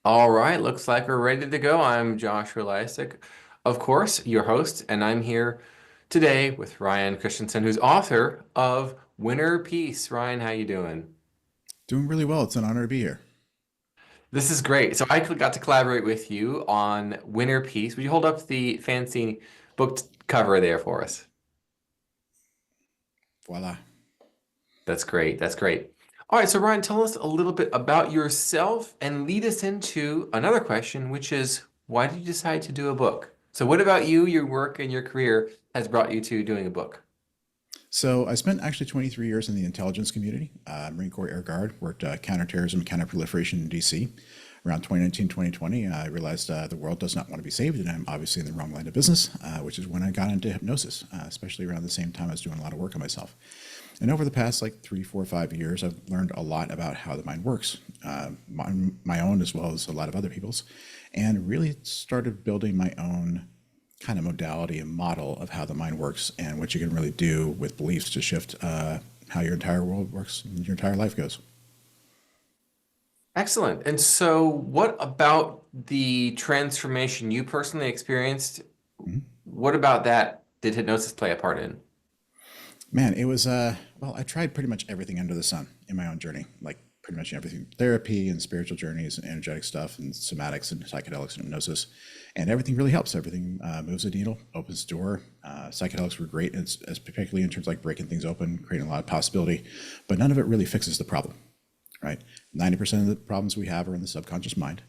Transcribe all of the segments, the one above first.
All right, looks like we're ready to go. I'm Joshua Lisec, of course, your host, and I'm here today with Ryan Christensen, who's author of Winner Peace. Ryan, how you doing? Doing really well. It's an honor to be here. This is great. So I got to collaborate with you on Winner Peace. Would you hold up the fancy book cover there for us? Voila. That's great. That's great. All right, so Ryan, tell us a little bit about yourself and lead us into another question, which is why did you decide to do a book? So, what about you, your work, and your career has brought you to doing a book? So I spent actually 23 years in the intelligence community, Marine Corps Air Guard, worked counterterrorism, counterproliferation in DC. Around 2019, 2020, I realized the world does not want to be saved, and I'm obviously in the wrong line of business, which is when I got into hypnosis, especially around the same time I was doing a lot of work on myself. And over the past like 3, 4, 5 years, I've learned a lot about how the mind works, my own as well as a lot of other people's, and really started building my own kind of modality and model of how the mind works and what you can really do with beliefs to shift how your entire world works and your entire life goes. Excellent. And so, what about the transformation you personally experienced? What about that did hypnosis play a part in? Man, it was, well, I tried pretty much everything under the sun in my own journey, like pretty much everything therapy and spiritual journeys and energetic stuff and somatics and psychedelics and hypnosis. And everything really helps. Everything moves the needle, opens the door. Psychedelics were great, as particularly in terms of like breaking things open, creating a lot of possibility, but none of it really fixes the problem, right? 90% of the problems we have are in the subconscious mind.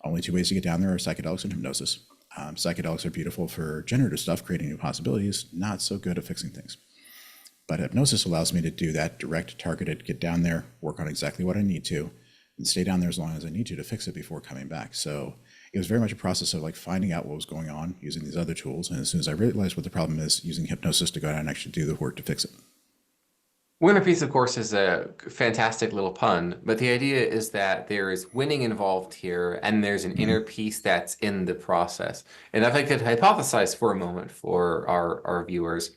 Only two ways to get down there are psychedelics and hypnosis. Psychedelics are beautiful for generative stuff, creating new possibilities, not so good at fixing things. But hypnosis allows me to do that direct, targeted, get down there, work on exactly what I need to, and stay down there as long as I need to fix it before coming back. So it was very much a process of like finding out what was going on using these other tools. And as soon as I realized what the problem is, using hypnosis to go out and actually do the work to fix it. Winner Piece, of course, is a fantastic little pun, but the idea is that there is winning involved here, and there's an Mm-hmm. inner peace that's in the process. And if I could hypothesize for a moment for our viewers,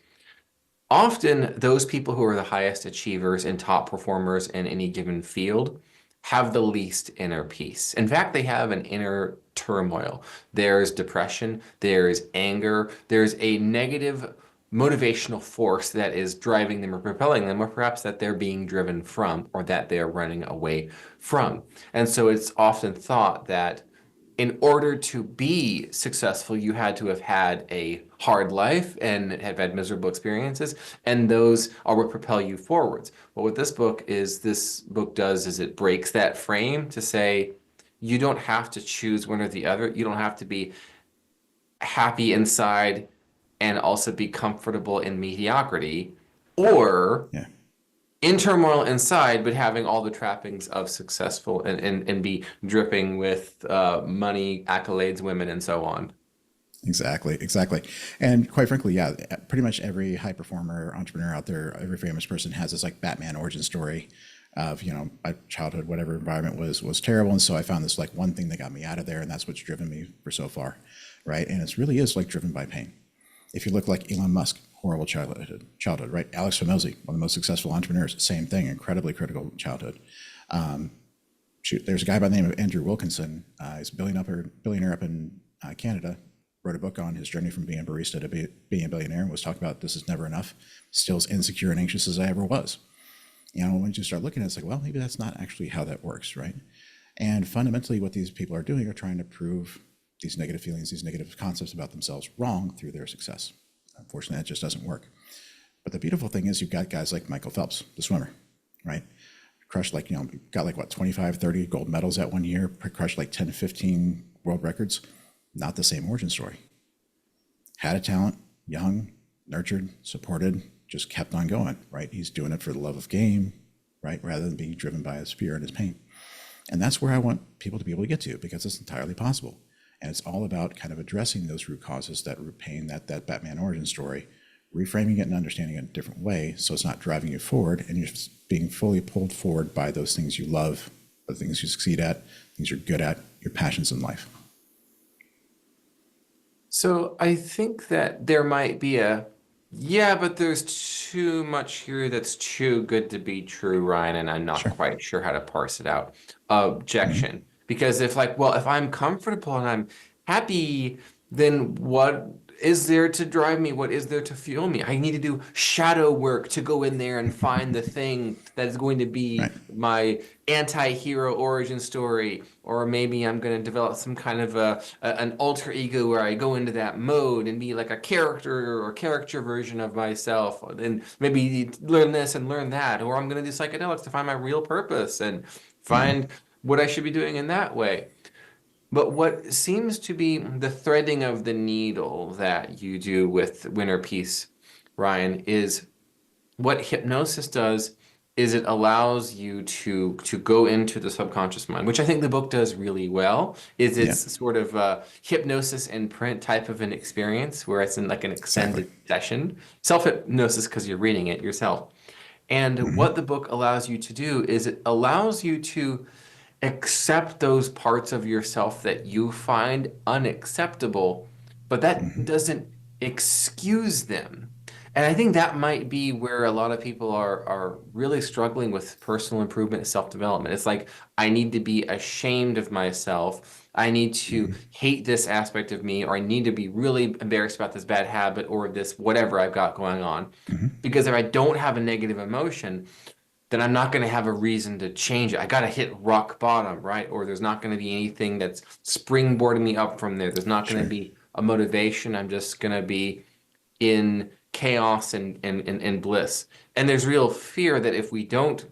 often those people who are the highest achievers and top performers in any given field have the least inner peace. In fact, they have an inner turmoil. There's depression, there's anger, there's a negative motivational force that is driving them or propelling them, or perhaps that they're being driven from or that they're running away from. And so it's often thought that in order to be successful, you had to have had a hard life and have had miserable experiences, and those are what propel you forwards. But what this book does is it breaks that frame to say you don't have to choose one or the other. You don't have to be happy inside and also be comfortable in mediocrity, or Yeah. in turmoil inside, but having all the trappings of successful and be dripping with money, accolades, women, and so on. Exactly, exactly. And quite frankly, yeah, pretty much every high performer, entrepreneur out there, every famous person has this like Batman origin story of, my childhood, whatever environment was terrible. And so I found this like one thing that got me out of there, and that's what's driven me for so far, right? And it really is like driven by pain. If you look like Elon Musk, horrible childhood, right? Alex Hormozy, one of the most successful entrepreneurs, same thing, incredibly critical childhood. Shoot, there's a guy by the name of Andrew Wilkinson. He's a billionaire up in Canada. Wrote a book on his journey from being a barista to being a billionaire, and was talking about this is never enough. Still as insecure and anxious as I ever was. When you start looking at it, it's like, well, maybe that's not actually how that works, right? And fundamentally, what these people are doing are trying to prove these negative feelings, these negative concepts about themselves wrong through their success. Unfortunately, that just doesn't work. But the beautiful thing is you've got guys like Michael Phelps, the swimmer, right? Crushed like, got like what, 25, 30 gold medals that one year, crushed like 10, 15 world records. Not the same origin story. Had a talent, young, nurtured, supported, just kept on going, right? He's doing it for the love of game, right? Rather than being driven by his fear and his pain. And that's where I want people to be able to get to, because it's entirely possible. And it's all about kind of addressing those root causes, that root pain, that Batman origin story, reframing it and understanding it in a different way, so it's not driving you forward and you're being fully pulled forward by those things you love, the things you succeed at, things you're good at, your passions in life. So I think that there might be yeah, but there's too much here that's too good to be true, Ryan, and I'm not Sure. quite sure how to parse it out. Objection. Because if like, well, if I'm comfortable and I'm happy, then what is there to drive me? What is there to fuel me? I need to do shadow work to go in there and find the thing that is going to be Right. my anti-hero origin story. Or maybe I'm going to develop some kind of an alter ego where I go into that mode and be like a character or caricature version of myself. And maybe learn this and learn that. Or I'm going to do psychedelics to find my real purpose and find what I should be doing in that way. But what seems to be the threading of the needle that you do with Winter Peace, Ryan, is what hypnosis does is it allows you to go into the subconscious mind, which I think the book does really well. Is Yeah, it's sort of a hypnosis in print type of an experience where it's in like an exactly. extended session, self-hypnosis because you're reading it yourself. And what the book allows you to do is it allows you to accept those parts of yourself that you find unacceptable, but that doesn't excuse them. And I think that might be where a lot of people are really struggling with personal improvement and self-development. It's like, I need to be ashamed of myself. I need to hate this aspect of me, or I need to be really embarrassed about this bad habit or this whatever I've got going on. Because if I don't have a negative emotion, then I'm not going to have a reason to change it. I got to hit rock bottom, right? Or there's not going to be anything that's springboarding me up from there. There's not going to Sure. be a motivation. I'm just going to be in chaos and bliss. And there's real fear that if we don't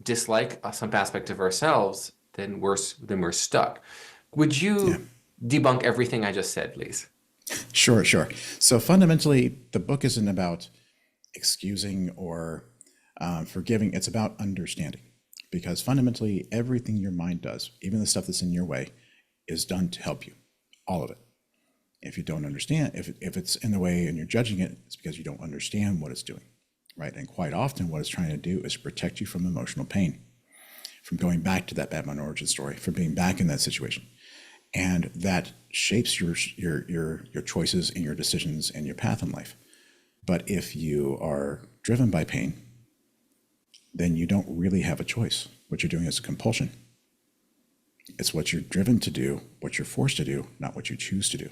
dislike some aspect of ourselves, then we're stuck. Would Yeah. you debunk everything I just said, please? Sure, sure. So fundamentally, the book isn't about excusing or forgiving. It's about understanding. Because fundamentally, everything your mind does, even the stuff that's in your way, is done to help you. All of it. If you don't understand, if it's in the way and you're judging it, it's because you don't understand what it's doing, right? And quite often, what it's trying to do is protect you from emotional pain, from going back to that Batman origin story, from being back in that situation, and that shapes your choices and your decisions and your path in life. But if you are driven by pain, then you don't really have a choice. What you're doing is a compulsion. It's what you're driven to do, what you're forced to do, not what you choose to do.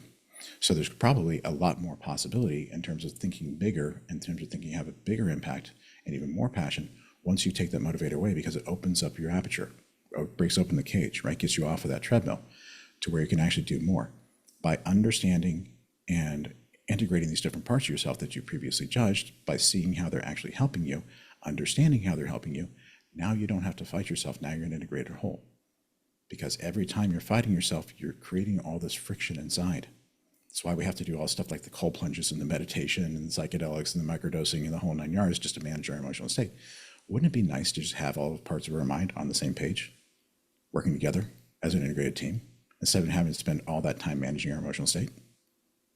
So there's probably a lot more possibility in terms of thinking bigger, in terms of thinking you have a bigger impact and even more passion once you take that motivator away, because it opens up your aperture, or breaks open the cage, right? Gets you off of that treadmill to where you can actually do more by understanding and integrating these different parts of yourself that you previously judged, by seeing how they're actually helping you, understanding how they're helping you. Now you don't have to fight yourself. Now you're an integrated whole. Because every time you're fighting yourself, you're creating all this friction inside. That's why we have to do all stuff like the cold plunges and the meditation and the psychedelics and the microdosing and the whole 9 yards just to manage our emotional state. Wouldn't it be nice to just have all the parts of our mind on the same page, working together as an integrated team, instead of having to spend all that time managing our emotional state,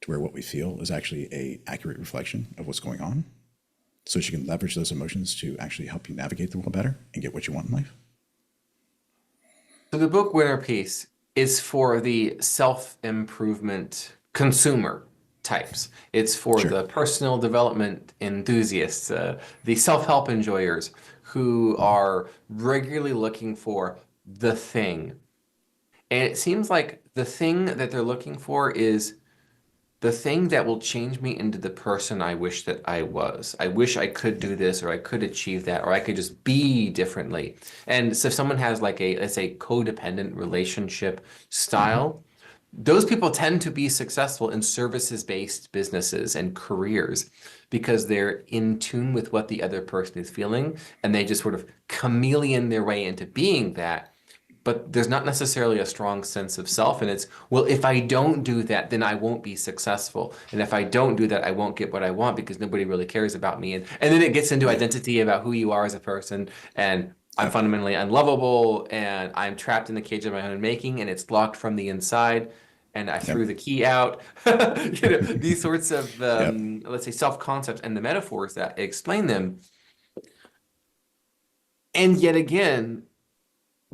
to where what we feel is actually a accurate reflection of what's going on, so that you can leverage those emotions to actually help you navigate the world better and get what you want in life? So the book Winner Piece is for the self-improvement consumer types. It's for Sure. the personal development enthusiasts, the self-help enjoyers who are regularly looking for the thing. And it seems like the thing that they're looking for is the thing that will change me into the person I wish that I was. I wish I could Yeah. do this, or I could achieve that, or I could just be differently. And so if someone has like a, let's say, codependent relationship style, those people tend to be successful in services-based businesses and careers because they're in tune with what the other person is feeling, and they just sort of chameleon their way into being that. But there's not necessarily a strong sense of self, and it's, well, if I don't do that, then I won't be successful. And if I don't do that, I won't get what I want because nobody really cares about me. And then it gets into Yeah. identity about who you are as a person, and I'm Yep. fundamentally unlovable, and I'm trapped in the cage of my own making, and it's locked from the inside, and I Yep. threw the key out. These sorts of, Yep. let's say, self-concepts and the metaphors that explain them. And yet again,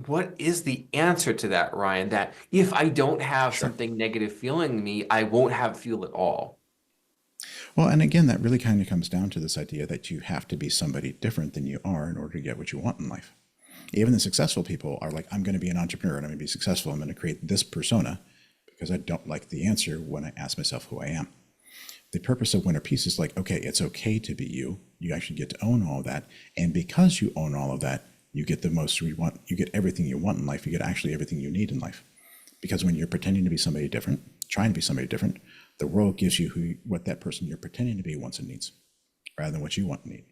what is the answer to that, Ryan? That if I don't have Sure. something negative feeling me, I won't have feel at all. Well, and again, that really kind of comes down to this idea that you have to be somebody different than you are in order to get what you want in life. Even the successful people are like, I'm going to be an entrepreneur and I'm going to be successful. I'm going to create this persona because I don't like the answer when I ask myself who I am. The purpose of Winter Peace is like, okay, it's okay to be you. You actually get to own all of that. And because you own all of that, you get the most you want. You get everything you want in life. You get actually everything you need in life. Because when you're pretending to be somebody different, trying to be somebody different, the world gives you what that person you're pretending to be wants and needs, rather than what you want and need.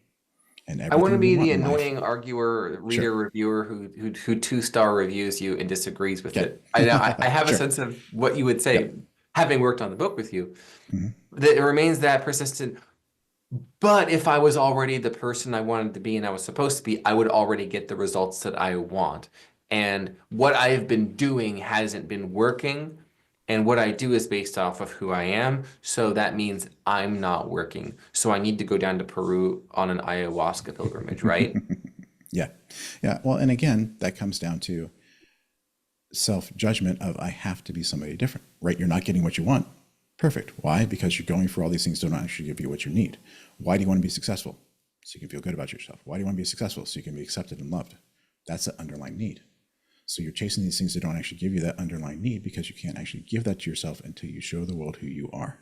And I want to everything you be want the in life, annoying arguer, sure, reader, reviewer who 2-star reviews you and disagrees with okay, it. I know I have a sure, sense of what you would yep, say, having worked on the book with you. That it remains that persistent. But if I was already the person I wanted to be and I was supposed to be, I would already get the results that I want. And what I have been doing hasn't been working. And what I do is based off of who I am. So that means I'm not working. So I need to go down to Peru on an ayahuasca pilgrimage, right? yeah, yeah. Well, and again, that comes down to self-judgment of I have to be somebody different, right? You're not getting what you want. Perfect. Why? Because you're going for all these things that don't actually give you what you need. Why do you want to be successful? So you can feel good about yourself. Why do you want to be successful? So you can be accepted and loved. That's the underlying need. So you're chasing these things that don't actually give you that underlying need because you can't actually give that to yourself until you show the world who you are,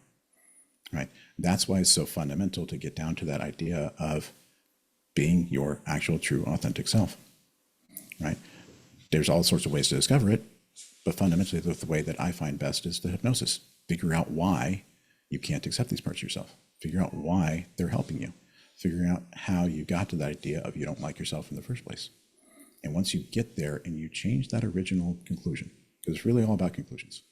right? That's why it's so fundamental to get down to that idea of being your actual, true, authentic self, right? There's all sorts of ways to discover it, but fundamentally, the way that I find best is the hypnosis. Figure out why you can't accept these parts of yourself. Figure out why they're helping you. Figuring out how you got to that idea of you don't like yourself in the first place. And once you get there and you change that original conclusion, because it's really all about conclusions.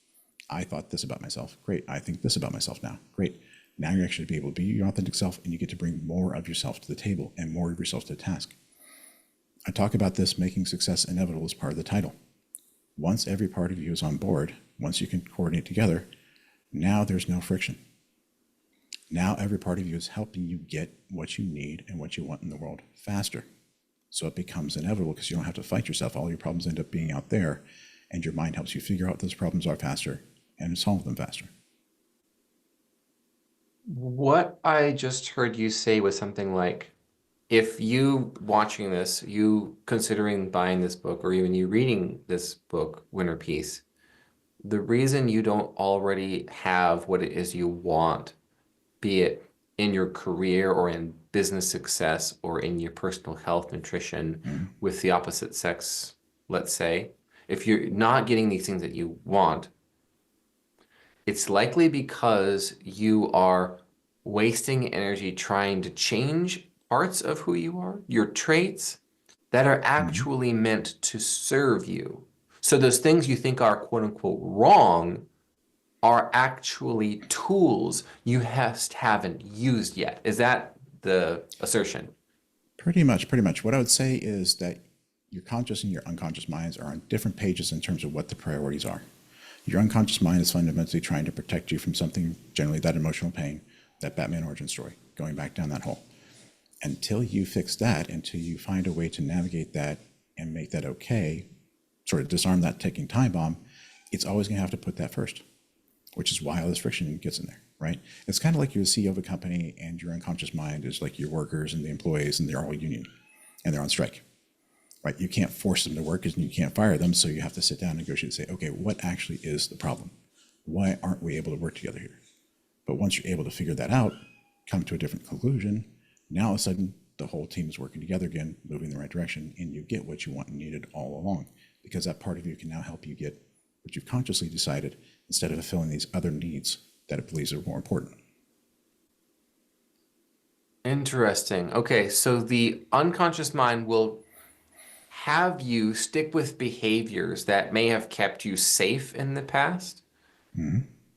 I thought this about myself. Great. I think this about myself now. Great. Now you're actually be able to be your authentic self and you get to bring more of yourself to the table and more of yourself to the task. I talk about this making success inevitable as part of the title. Once every part of you is on board, once you can coordinate together, now there's no friction. Now every part of you is helping you get what you need and what you want in the world faster. So it becomes inevitable because you don't have to fight yourself. All your problems end up being out there, and your mind helps you figure out what those problems are faster and solve them faster. What I just heard you say was something like, if you watching this, you considering buying this book, or even you reading this book, Winter Peace, the reason you don't already have what it is you want, be it in your career or in business success or in your personal health, nutrition with the opposite sex, let's say, if you're not getting these things that you want, it's likely because you are wasting energy trying to change parts of who you are, your traits that are actually meant to serve you. So those things you think are quote unquote wrong are actually tools you just haven't used yet. Is that the assertion? Pretty much, pretty much. What I would say is that your conscious and your unconscious minds are on different pages in terms of what the priorities are. Your unconscious mind is fundamentally trying to protect you from something, generally that emotional pain, that Batman origin story, going back down that hole. Until you fix that, until you find a way to navigate that and make that okay, sort of disarm that ticking time bomb, it's always going to have to put that first, which is why all this friction gets in there, right? It's kind of like you're the CEO of a company and your unconscious mind is like your workers and the employees and they're all union and they're on strike, right? You can't force them to work and you can't fire them, so you have to sit down and negotiate and say, okay, what actually is the problem? Why aren't we able to work together here? But once you're able to figure that out, come to a different conclusion, now all of a sudden the whole team is working together again, moving in the right direction, and you get what you want and needed all along, because that part of you can now help you get what you've consciously decided instead of fulfilling these other needs that it believes are more important. Interesting. Okay, so the unconscious mind will have you stick with behaviors that may have kept you safe in the past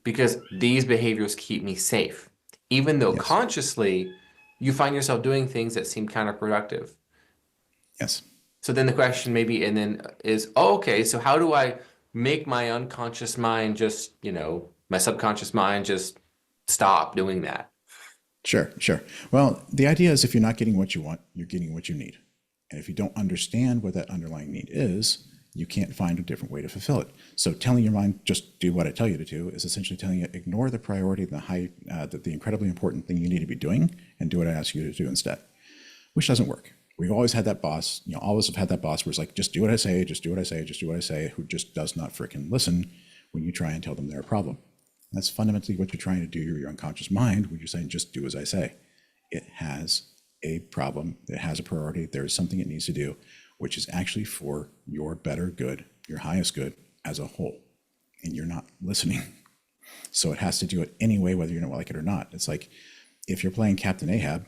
because these behaviors keep me safe, even though Yes. consciously you find yourself doing things that seem counterproductive. Yes. So then the question maybe and then is, oh, okay, so how do I make my unconscious mind just, my subconscious mind just stop doing that? Sure, sure. Well, the idea is if you're not getting what you want, you're getting what you need. And if you don't understand what that underlying need is, you can't find a different way to fulfill it. So telling your mind just do what I tell you to do is essentially telling it ignore the priority, the incredibly important thing you need to be doing, and do what I ask you to do instead, which doesn't work. We've always had that boss, all of us have had that boss where it's like, just do what I say, just do what I say, just do what I say, who just does not freaking listen when you try and tell them they're a problem. That's fundamentally what you're trying to do, your unconscious mind, when you're saying, just do as I say. It has a problem, it has a priority, there is something it needs to do, which is actually for your better good, your highest good as a whole. And you're not listening. So it has to do it anyway, whether you don't like it or not. It's like, if you're playing Captain Ahab,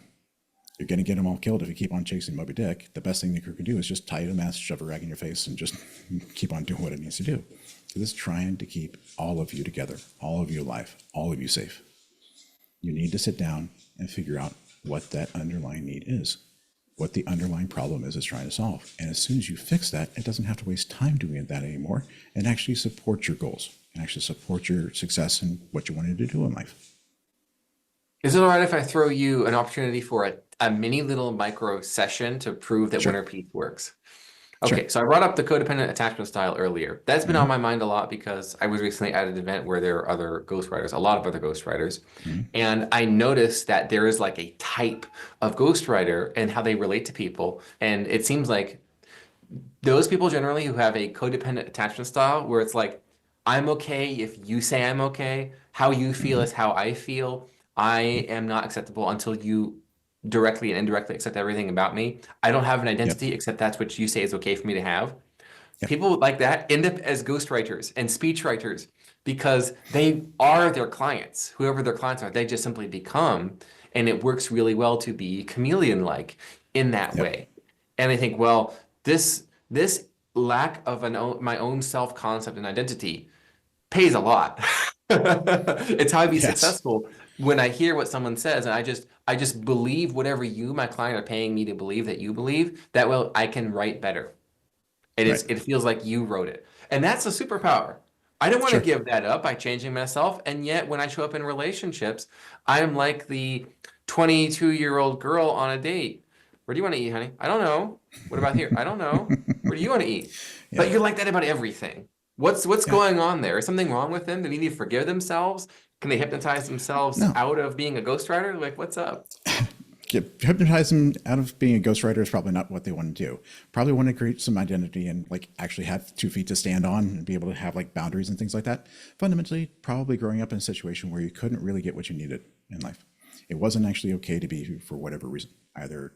you're going to get them all killed if you keep on chasing Moby Dick. The best thing the crew can do is just tie you to the mast, shove a rag in your face, and just keep on doing what it needs to do. Because it's trying to keep all of you together, all of you alive, all of you safe. You need to sit down and figure out what that underlying need is, what the underlying problem is it's trying to solve. And as soon as you fix that, it doesn't have to waste time doing that anymore, and actually support your goals, and actually support your success and what you wanted to do in life. Is it all right if I throw you an opportunity for a mini little micro session to prove that Sure. Winter Peace works? Okay, Sure. so I brought up the codependent attachment style earlier. That's been on my mind a lot because I was recently at an event where there are other ghostwriters, a lot of other ghostwriters, and I noticed that there is like a type of ghostwriter and how they relate to people. And it seems like those people generally who have a codependent attachment style where it's like, I'm okay if you say I'm okay. How you feel is how I feel. I Yep. am not acceptable until you directly and indirectly accept everything about me. I don't have an Yep. identity except that's what you say is okay for me to have. Yep. People like that end up as ghostwriters and speechwriters because they are their clients. Whoever their clients are, they just simply become. And it works really well to be chameleon-like in that Yep. way. And I think, well, this lack of my own self-concept and identity pays a lot. It's how I be Yes. successful when I hear what someone says and I just believe whatever you, my client, are paying me to believe that you believe, that well, I can write better. Right. It feels like you wrote it. And that's a superpower. I don't want to Sure. give that up by changing myself. And yet when I show up in relationships, I'm like the 22-year-old girl on a date. Where do you want to eat, honey? I don't know. What about here? I don't know. Where do you want to eat? But Yeah. you're like that about everything. What's Yeah. going on there? Is something wrong with them? Do they need to forgive themselves? Can they hypnotize themselves No. out of being a ghostwriter? Like, what's up? Hypnotize them out of being a ghostwriter is probably not what they want to do. Probably want to create some identity and like actually have 2 feet to stand on and be able to have like boundaries and things like that. Fundamentally, probably growing up in a situation where you couldn't really get what you needed in life. It wasn't actually okay to be for whatever reason. Either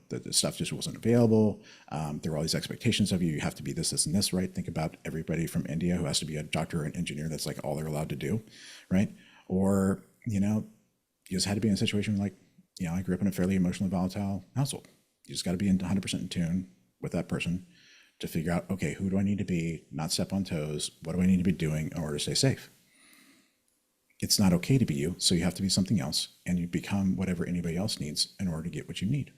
the stuff just wasn't available. There were all these expectations of you. You have to be this, this, and this, right? Think about everybody from India who has to be a doctor or an engineer. That's like all they're allowed to do, right? Or, you just had to be in a situation like, I grew up in a fairly emotionally volatile household. You just got to be 100% in tune with that person to figure out, okay, who do I need to be, not step on toes? What do I need to be doing in order to stay safe? It's not okay to be you, so you have to be something else, and you become whatever anybody else needs in order to get what you need,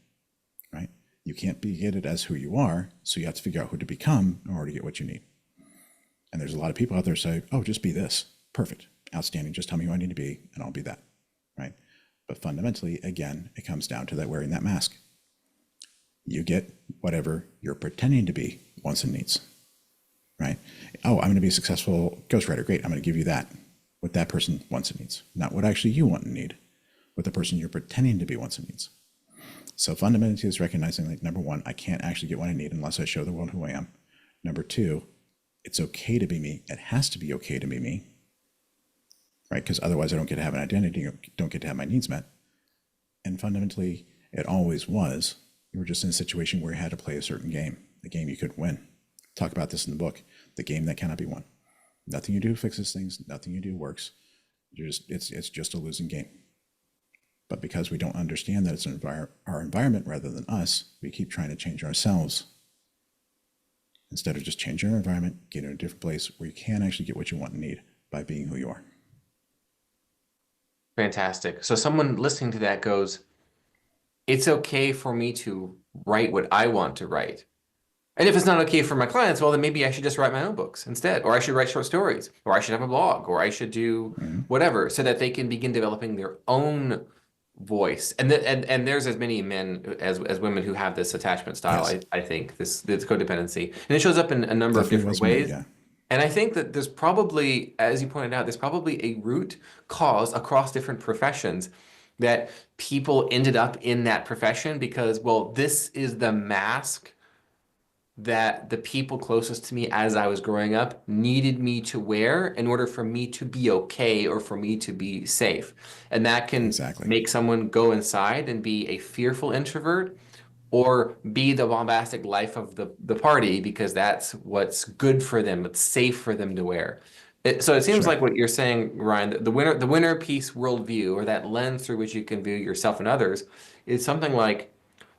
right? You can't be get it as who you are, so you have to figure out who to become in order to get what you need. And there's a lot of people out there say, oh, just be this. Perfect. Outstanding. Just tell me who I need to be, and I'll be that, right? But fundamentally, again, it comes down to that wearing that mask. You get whatever you're pretending to be, wants and needs, right? Oh, I'm going to be a successful ghostwriter. Great. I'm going to give you that, what that person wants and needs, not what actually you want and need, what the person you're pretending to be wants and needs. So fundamentally, it's recognizing, like, number one, I can't actually get what I need unless I show the world who I am. Number two, it's okay to be me. It has to be okay to be me, right? Because otherwise I don't get to have an identity, don't get to have my needs met. And fundamentally, it always was. You were just in a situation where you had to play a certain game, a game you couldn't win. Talk about this in the book, the game that cannot be won. Nothing you do fixes things, nothing you do works. It's just a losing game. But because we don't understand that it's our environment rather than us, we keep trying to change ourselves. Instead of just changing our environment, get in a different place where you can actually get what you want and need by being who you are. Fantastic. So someone listening to that goes, it's okay for me to write what I want to write. And if it's not okay for my clients, well, then maybe I should just write my own books instead, or I should write short stories, or I should have a blog, or I should do whatever, so that they can begin developing their own voice. And there's as many men as women who have this attachment style. Yes, I think this codependency, and it shows up in a number of definitely different was me. ways. Yeah, And I think that there's probably, as you pointed out, there's probably a root cause across different professions that people ended up in that profession because, well, this is the mask that the people closest to me as I was growing up needed me to wear in order for me to be okay or for me to be safe. And that can Exactly. make someone go inside and be a fearful introvert or be the bombastic life of the party because that's what's good for them. It's safe for them to wear. So it seems Sure. like what you're saying, Ryan, the winner piece worldview or that lens through which you can view yourself and others is something like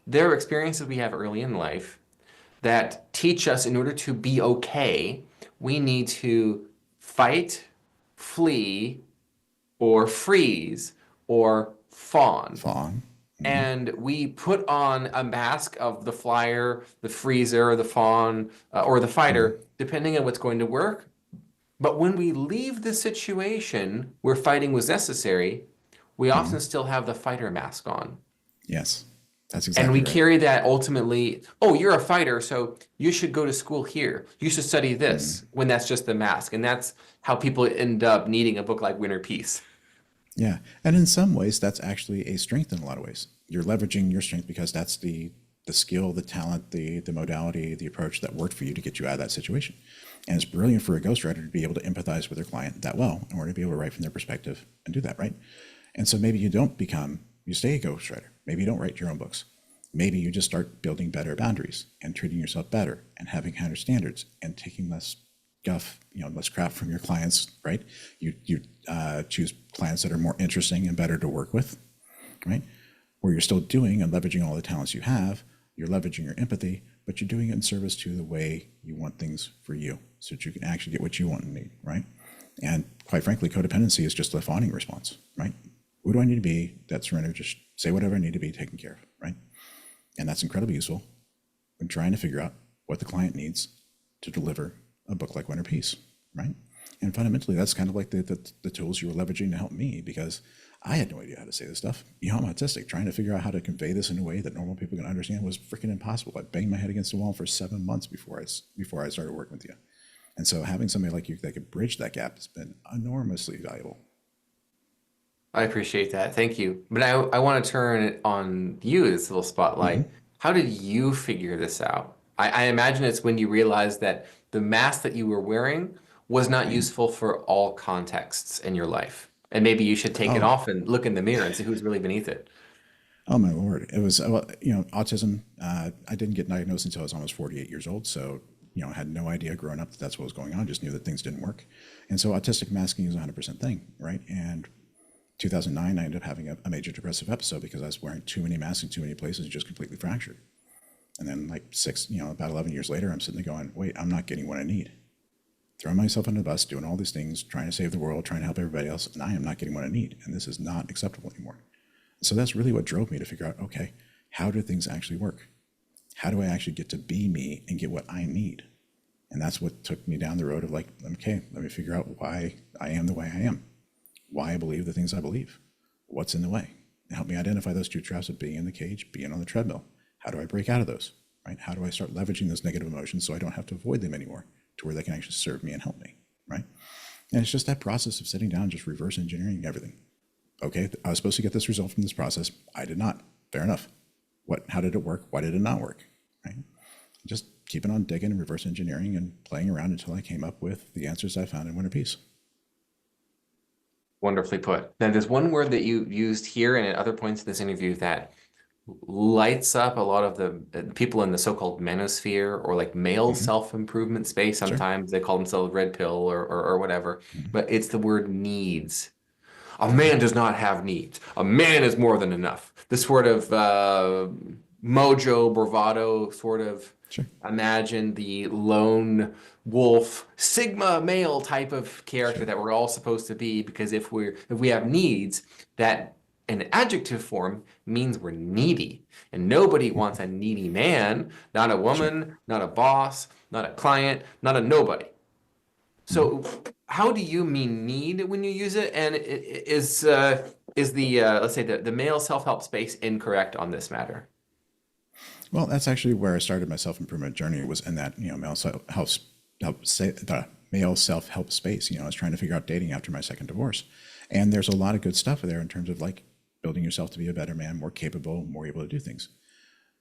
there are experiences we have early in life that teach us in order to be okay, we need to fight, flee, or freeze, or fawn. Fawn. Hmm. And we put on a mask of the flyer, the freezer, the fawn, or the fighter, depending on what's going to work. But when we leave the situation where fighting was necessary, we often still have the fighter mask on. Yes, that's And exactly we right. carry that ultimately, oh, you're a fighter, so you should go to school here. You should study this, when that's just the mask. And that's how people end up needing a book like Winter Peace. Yeah, and in some ways, that's actually a strength in a lot of ways. You're leveraging your strength because that's the skill, the talent, the modality, the approach that worked for you to get you out of that situation. And it's brilliant for a ghostwriter to be able to empathize with their client that well in order to be able to write from their perspective and do that, right? And so maybe you stay a ghostwriter. Maybe you don't write your own books. Maybe you just start building better boundaries and treating yourself better and having higher standards and taking less guff, less crap from your clients, right? You choose clients that are more interesting and better to work with, right? Where you're still doing and leveraging all the talents you have, you're leveraging your empathy, but you're doing it in service to the way you want things for you so that you can actually get what you want and need, right? And quite frankly, codependency is just a fawning response, right? Who do I need to be? That surrender, just say whatever I need to be taken care of, right? And that's incredibly useful when trying to figure out what the client needs to deliver a book like Winter Peace, right? And fundamentally, that's kind of like the tools you were leveraging to help me because I had no idea how to say this stuff. I'm autistic. Trying to figure out how to convey this in a way that normal people can understand was freaking impossible. I banged my head against the wall for 7 months before I started working with you. And so having somebody like you that could bridge that gap has been enormously valuable. I appreciate that. Thank you. But I want to turn it on you, this little spotlight. How did you figure this out? I imagine it's when you realized that the mask that you were wearing was not useful for all contexts in your life. And maybe you should take it Oh, off and look in the mirror and see who's really beneath it. oh my Lord. It was, autism. I didn't get diagnosed until I was almost 48 years old. So, I had no idea growing up that that's what was going on. Just knew that things didn't work. And so autistic masking is a 100% thing, right? And 2009, I ended up having a major depressive episode because I was wearing too many masks in too many places and just completely fractured. And then like about 11 years later, I'm sitting there going, wait, I'm not getting what I need. Throwing myself under the bus, doing all these things, trying to save the world, trying to help everybody else, and I am not getting what I need. And this is not acceptable anymore. So that's really what drove me to figure out, okay, how do things actually work? How do I actually get to be me and get what I need? And that's what took me down the road of like, okay, let me figure out why I am the way I am, why I believe the things I believe, what's in the way. Help me identify those two traps of being in the cage, being on the treadmill. How do I break out of those, right? How do I start leveraging those negative emotions so I don't have to avoid them anymore to where they can actually serve me and help me, right? And it's just that process of sitting down, and just reverse engineering everything. Okay, I was supposed to get this result from this process. I did not. Fair enough. How did it work? Why did it not work? Right? Just keeping on digging and reverse engineering and playing around until I came up with the answers I found in Winter Peace. Wonderfully put. Now, there's one word that you used here and at other points in this interview that lights up a lot of the people in the so-called manosphere or like male self-improvement space. Sure. Sometimes they call themselves red pill or whatever, but it's the word needs. A Okay. man does not have needs. A man is more than enough. This sort of mojo, bravado sort of Sure. imagine the lone wolf, sigma male type of character Sure. that we're all supposed to be because if we have needs, that an adjective form means we're needy. And nobody wants a needy man, not a Sure. woman, not a boss, not a client, not a nobody. So, how do you mean need when you use it? And is the let's say the male self-help space incorrect on this matter? Well, that's actually where I started my self-improvement journey, was in that, male self-help space. I was trying to figure out dating after my second divorce. And there's a lot of good stuff there in terms of like building yourself to be a better man, more capable, more able to do things.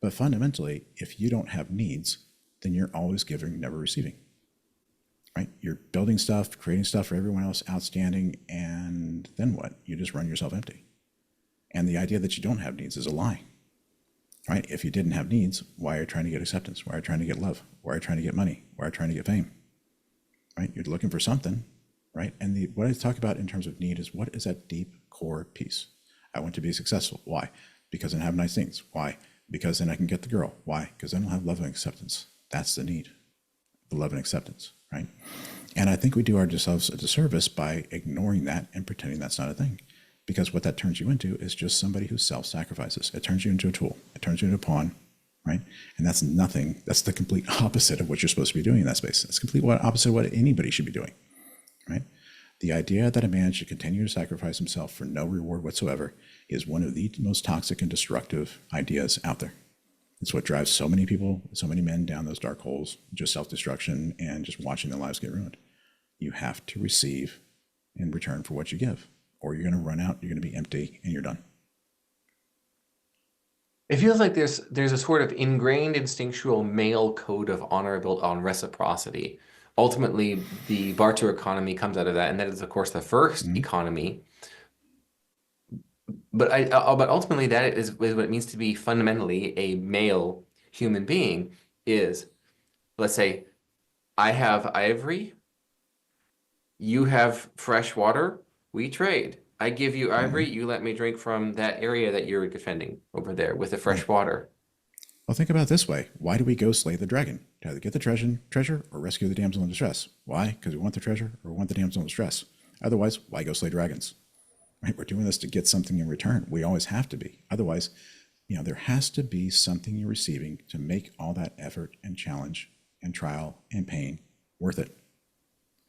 But fundamentally, if you don't have needs, then you're always giving, never receiving. Right? You're building stuff, creating stuff for everyone else, outstanding, and then what? You just run yourself empty. And the idea that you don't have needs is a lie. Right? If you didn't have needs, why are you trying to get acceptance? Why are you trying to get love? Why are you trying to get money? Why are you trying to get fame? Right? You're looking for something, right? And what I talk about in terms of need is, what is that deep core piece? I want to be successful. Why? Because I have nice things. Why? Because then I can get the girl. Why? Because then I'll have love and acceptance. That's the need, the love and acceptance, right? And I think we do ourselves a disservice by ignoring that and pretending that's not a thing. Because what that turns you into is just somebody who self-sacrifices. It turns you into a tool. It turns you into a pawn, right? And that's nothing. That's the complete opposite of what you're supposed to be doing in that space. It's complete opposite of what anybody should be doing, right? The idea that a man should continue to sacrifice himself for no reward whatsoever is one of the most toxic and destructive ideas out there. It's what drives so many people, so many men down those dark holes, just self-destruction and just watching their lives get ruined. You have to receive in return for what you give, or you're going to run out, you're going to be empty, and you're done. It feels like there's a sort of ingrained instinctual male code of honor built on reciprocity. Ultimately, the barter economy comes out of that, and that is, of course, the first economy. But but ultimately, that is what it means to be fundamentally a male human being. Is, let's say, I have ivory, you have fresh water, we trade. I give you ivory, you let me drink from that area that you're defending over there with the fresh water. Well, think about it this way. Why do we go slay the dragon? To either get the treasure or rescue the damsel in distress. Why? Because we want the treasure or we want the damsel in distress. Otherwise, why go slay dragons? Right? We're doing this to get something in return. We always have to be. Otherwise, there has to be something you're receiving to make all that effort and challenge and trial and pain worth it.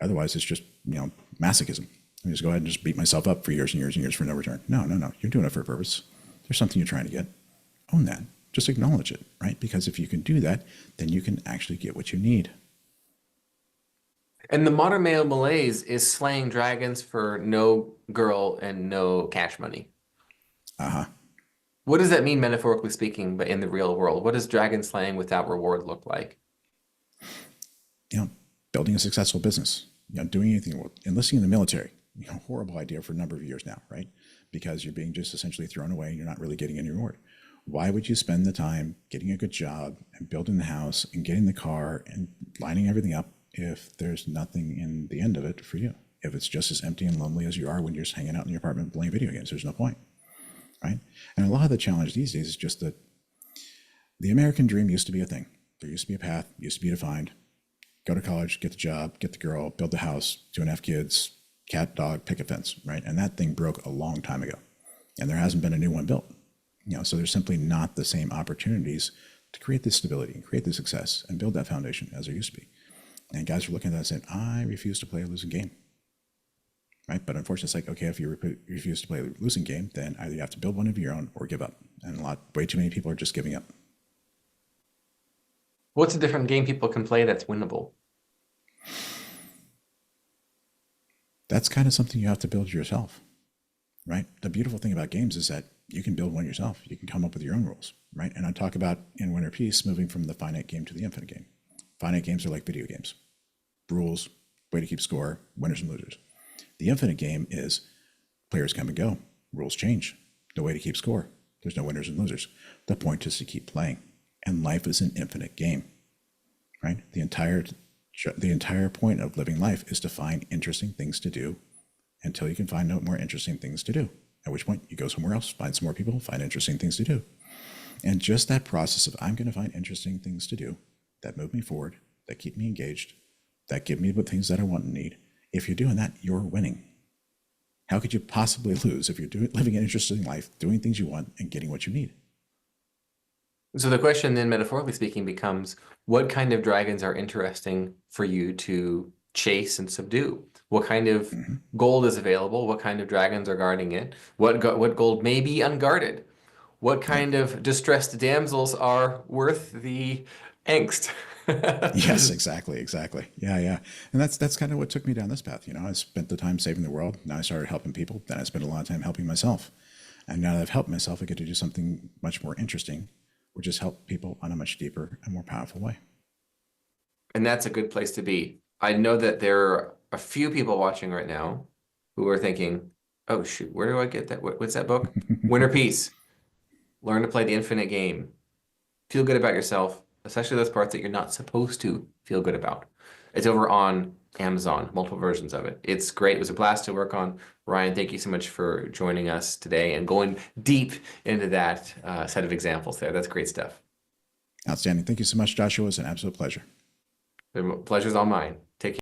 Otherwise, it's just, masochism. I just go ahead and just beat myself up for years and years and years for no return. No. You're doing it for a purpose. There's something you're trying to get. Own that. Just acknowledge it, right? Because if you can do that, then you can actually get what you need. And the modern male malaise is slaying dragons for no girl and no cash money. What does that mean, metaphorically speaking, but in the real world? What does dragon slaying without reward look like? Building a successful business, doing anything, enlisting in the military, horrible idea for a number of years now, right? Because you're being just essentially thrown away and you're not really getting any reward. Why would you spend the time getting a good job and building the house and getting the car and lining everything up if there's nothing in the end of it for you? If it's just as empty and lonely as you are when you're just hanging out in your apartment playing video games, there's no point, right? And a lot of the challenge these days is just that the American dream used to be a thing. There used to be a path, used to be defined. Go to college, get the job, get the girl, build the house, 2.5 kids, cat, dog, picket fence, right? And that thing broke a long time ago. And there hasn't been a new one built. So there's simply not the same opportunities to create this stability and create this success and build that foundation as there used to be. And guys are looking at that and saying, I refuse to play a losing game, right? But unfortunately, it's like, okay, if you refuse to play a losing game, then either you have to build one of your own or give up. And way too many people are just giving up. What's a different game people can play that's winnable? That's kind of something you have to build yourself, right? The beautiful thing about games is that you can build one yourself. You can come up with your own rules, right? And I talk about in Winter Peace moving from the finite game to the infinite game. Finite games are like video games. Rules, way to keep score, winners and losers. The infinite game is players come and go. Rules change. No way to keep score. There's no winners and losers. The point is to keep playing. And life is an infinite game, right? The entire point of living life is to find interesting things to do until you can find no more interesting things to do. At which point you go somewhere else, find some more people, find interesting things to do. And just that process of I'm going to find interesting things to do that move me forward, that keep me engaged, that give me the things that I want and need. If you're doing that, you're winning. How could you possibly lose if you're living an interesting life, doing things you want and getting what you need? So the question then, metaphorically speaking, becomes what kind of dragons are interesting for you to chase and subdue? What kind of gold is available? What kind of dragons are guarding it? What gold may be unguarded? What kind of distressed damsels are worth the angst? Yes, exactly. Yeah. And that's kind of what took me down this path. I spent the time saving the world. Now I started helping people. Then I spent a lot of time helping myself. And now that I've helped myself, I get to do something much more interesting, which is help people on a much deeper and more powerful way. And that's a good place to be. I know that there are a few people watching right now who are thinking, oh, shoot, where do I get that? What's that book? Winter Peace. Learn to play the infinite game. Feel good about yourself, especially those parts that you're not supposed to feel good about. It's over on Amazon, multiple versions of it. It's great. It was a blast to work on. Ryan, thank you so much for joining us today and going deep into that set of examples there. That's great stuff. Outstanding. Thank you so much, Joshua. It's an absolute pleasure. The pleasure's all mine.